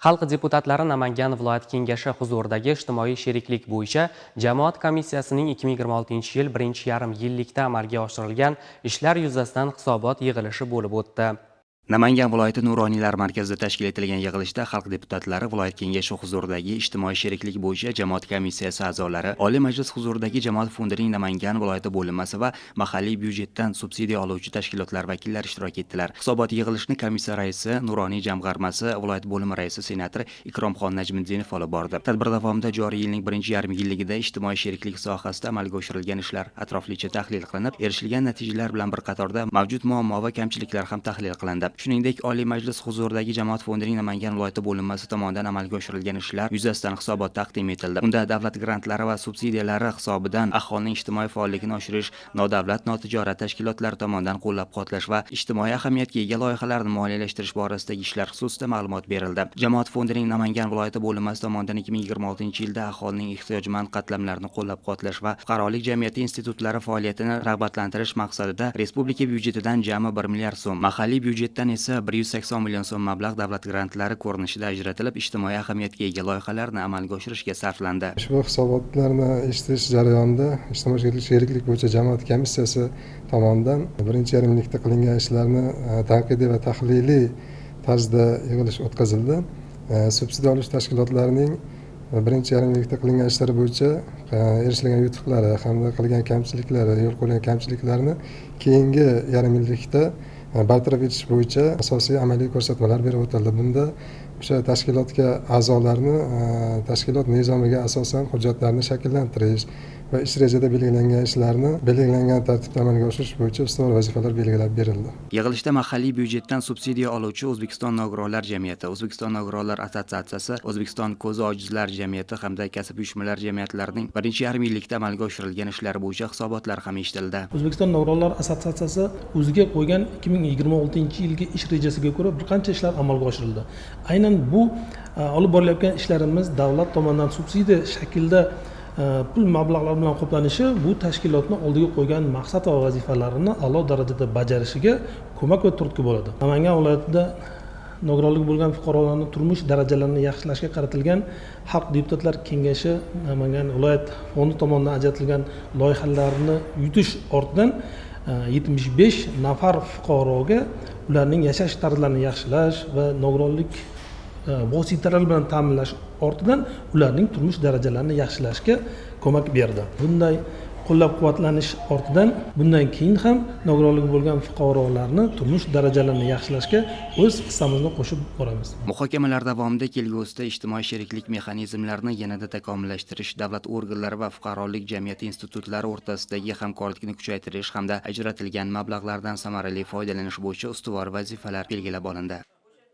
Xalq deputatlari Namangan viloyat kengashi huzuridagi ijtimoiy sheriklik bo'yicha jamoat komissiyasining 2026 yil birinchi yarim yillikda amalga oshirilgan ishlar yuzasidan hisobot yig'ilishi bo'lib o'tdi. Namangan viloyati Nuroniylar markazida tashkil etilgan yig'ilishda xalq deputatlari viloyat kengashi huzuridagi ijtimoiy sheriklik bo'yicha jamoat komissiyasi a'zolari, Oliy Majlis huzuridagi jamoat fondining Namangan viloyati bo'linmasi va mahalliy byudjetdan subsidiya oluvchi tashkilotlar vakillari ishtirok etdilar. Hisobot yig'ilishini komissiya raisi, Nuroniy jamg'armasi viloyat bo'limi raisi senator Ikromxon Najmiddinov olib bordi. Tadbir davomida joriy yilning birinchi yarim yilligida ijtimoiy sheriklik sohasida amalga oshirilgan ishlar atroflicha tahlil qilinib, erishilgan natijalar bilan bir qatorda mavjud muammo va kamchiliklar ham tahlil qilindi. Shuningdek, Oliy Majlis huzuridagi jamoat fondining Namangan viloyati bo'linmasi tomonidan amalga oshirilgan ishlar yuzasidan hisobot taqdim etildi. Unda davlat grantlari va subsidiyalari hisobidan aholining ijtimoiy faolligini oshirish, nodavlat notijorat tashkilotlari tomonidan qo'llab-quvvatlash va ijtimoiy ahamiyatga ega loyihalarni moliyalashtirish borasidagi ishlar xususida ma'lumot berildi. Jamoat fondining Namangan viloyati bo'linmasi tomonidan 2026-yilda aholining ehtiyojmand qatlamlarini qo'llab-quvvatlash va fuqarolik jamiyati institutlari faoliyatini rag'batlantirish maqsadida respublika byudjetidan jami 1 milliard so'm, mahalliy byudjetdan esa 180 million so'm mablag' davlat grantlari ko'rinishida ajratilib, ijtimoiy ahamiyatga ega loyihalarni amalga oshirishga sarflandi. Ushbu hisobotlarni eshitish jarayonida ijtimoiy sheriklik bo'yicha jamoat komissiyasi tomonidan birinchi yarimlikda qilingan ishlarni tanqidiy va tahliliy tarzda yig'ilish o'tkazildi. Subsidiya olish tashkilotlarining birinchi yarimlikda qilingan ishlari bo'yicha erishilgan yutuqlari hamda qilgan kamchiliklari, yo'l qo'yilgan kamchiliklarni keyingi yarim yillikda bartaraf etish bo'yicha asosiy amaliy ko'rsatmalar berib o'tildi. Bunda o'sha tashkilotga a'zolarni tashkilot nizomiga asosan hujjatlarni shakllantirish va ish rejada belgilangan ishlarni belgilangan tartibda amalga oshirish bo'yicha ustuvor vazifalar belgilab berildi. Yig'ilishda mahalliy byudjetdan subsidiya oluvchi O'zbekiston nogironlar jamiyati, O'zbekiston nogironlar assotsiatsiyasi, O'zbekiston ko'zi ojizlar jamiyati hamda kasb uyushmalari jamiyatlarining birinchi yarim yillikda amalga oshirilgan ishlari bo'yicha hisobotlar ham eshitildi. O'zbekiston nogironlar assotsiatsiyasi o'ziga qo'ygan 2026-yilgi ish rejasiga ko'ra bir qancha ishlar amalga oshirildi. Aynan bu olib borilayotgan ishlarimiz davlat tomonidan subsidiya shaklda pul mablag'lar bilan qoplanishi bu tashkilotni oldiga qo'ygan maqsad va vazifalarini a'lo darajada bajarishiga ko'mak va turtki bo'ladi. Namangan viloyatida nogironligi bo'lgan fuqarolarning turmush darajalarini yaxshilashga qaratilgan Xalq deputatlar kengashi Namangan viloyat fondi tomonidan ajratilgan loyihalarni yutish ortidan 75 nafar fuqaroga ularning yashash tarzlarini yaxshilash va nogironlik vositalari bilan ta'minlash ortidan ularning turmush darajalarini yaxshilashga ko'mak berdi. Bunday qo'llab-quvvatlanish ortidan bundan keyin ham nogironligi bo'lgan fuqarolarni turmush darajalarini yaxshilashga o'z hissamizni qo'shib boramiz. Muhokamalar davomida kelgusida ijtimoiy sheriklik mexanizmlarini yanada takomillashtirish, davlat organlari va fuqarolik jamiyati institutlari o'rtasidagi hamkorlikni kuchaytirish hamda ajratilgan mablag'lardan samarali foydalanish bo'yicha ustuvor vazifalar belgilab olindi.